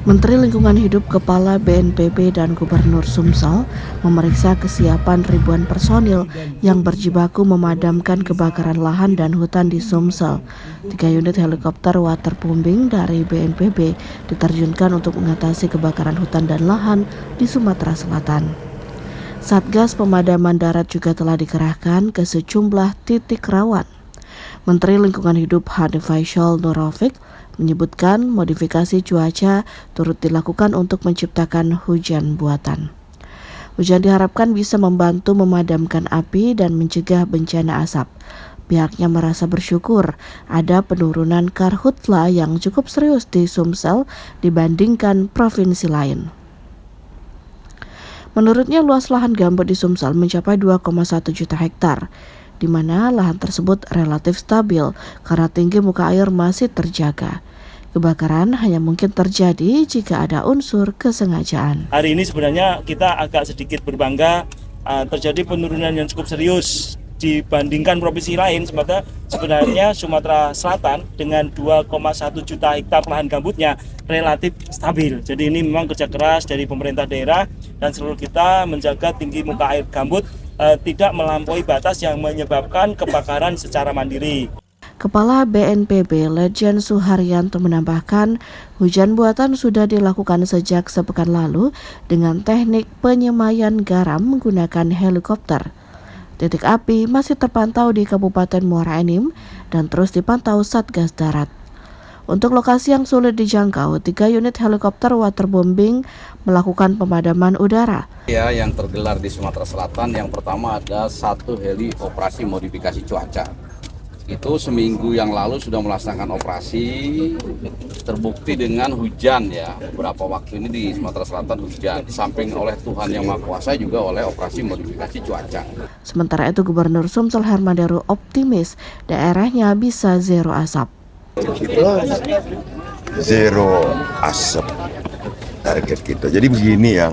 Menteri Lingkungan Hidup, Kepala BNPB dan Gubernur Sumsel memeriksa kesiapan ribuan personil yang berjibaku memadamkan kebakaran lahan dan hutan di Sumsel. 3 unit helikopter waterbombing dari BNPB diterjunkan untuk mengatasi kebakaran hutan dan lahan di Sumatera Selatan. Satgas Pemadaman Darat juga telah dikerahkan ke sejumlah titik rawan. Menteri Lingkungan Hidup Hanif Faisal Nurrafiq menyebutkan modifikasi cuaca turut dilakukan untuk menciptakan hujan buatan. Hujan diharapkan bisa membantu memadamkan api dan mencegah bencana asap. Pihaknya merasa bersyukur ada penurunan karhutla yang cukup serius di Sumsel dibandingkan provinsi lain. Menurutnya luas lahan gambut di Sumsel mencapai 2,1 juta hektar, di mana lahan tersebut relatif stabil karena tinggi muka air masih terjaga. Kebakaran hanya mungkin terjadi jika ada unsur kesengajaan. Hari ini sebenarnya kita agak sedikit berbangga terjadi penurunan yang cukup serius dibandingkan provinsi lain. Sebenarnya Sumatera Selatan dengan 2,1 juta hektar lahan gambutnya relatif stabil. Jadi ini memang kerja keras dari pemerintah daerah dan seluruh kita menjaga tinggi muka air gambut tidak melampaui batas yang menyebabkan kebakaran secara mandiri. Kepala BNPB Lejen Suharyanto menambahkan, hujan buatan sudah dilakukan sejak sepekan lalu dengan teknik penyemayan garam menggunakan helikopter. Titik api masih terpantau di Kabupaten Muara Enim dan terus dipantau Satgas Darat. Untuk lokasi yang sulit dijangkau, 3 unit helikopter waterbombing melakukan pemadaman udara. Ya, yang tergelar di Sumatera Selatan, yang pertama ada 1 heli operasi modifikasi cuaca. Itu seminggu yang lalu sudah melaksanakan operasi, terbukti dengan hujan ya. Beberapa waktu ini di Sumatera Selatan hujan, di samping oleh Tuhan Yang Maha Kuasa juga oleh operasi modifikasi cuaca. Sementara itu Gubernur Sumsel Herman Deru optimis daerahnya bisa zero asap. Zero asap target kita. Jadi begini ya,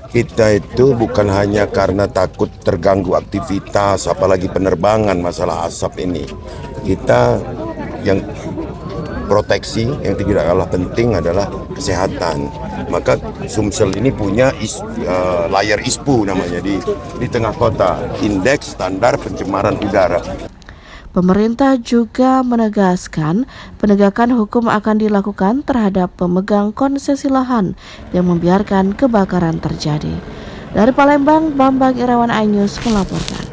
kita itu bukan hanya karena takut terganggu aktivitas, apalagi penerbangan masalah asap ini. Kita yang proteksi yang tidak kalah penting adalah kesehatan. Maka Sumsel ini punya layar ISPU namanya di tengah kota, indeks standar pencemaran udara. Pemerintah juga menegaskan penegakan hukum akan dilakukan terhadap pemegang konsesi lahan yang membiarkan kebakaran terjadi. Dari Palembang, Bambang Irawan iNews melaporkan.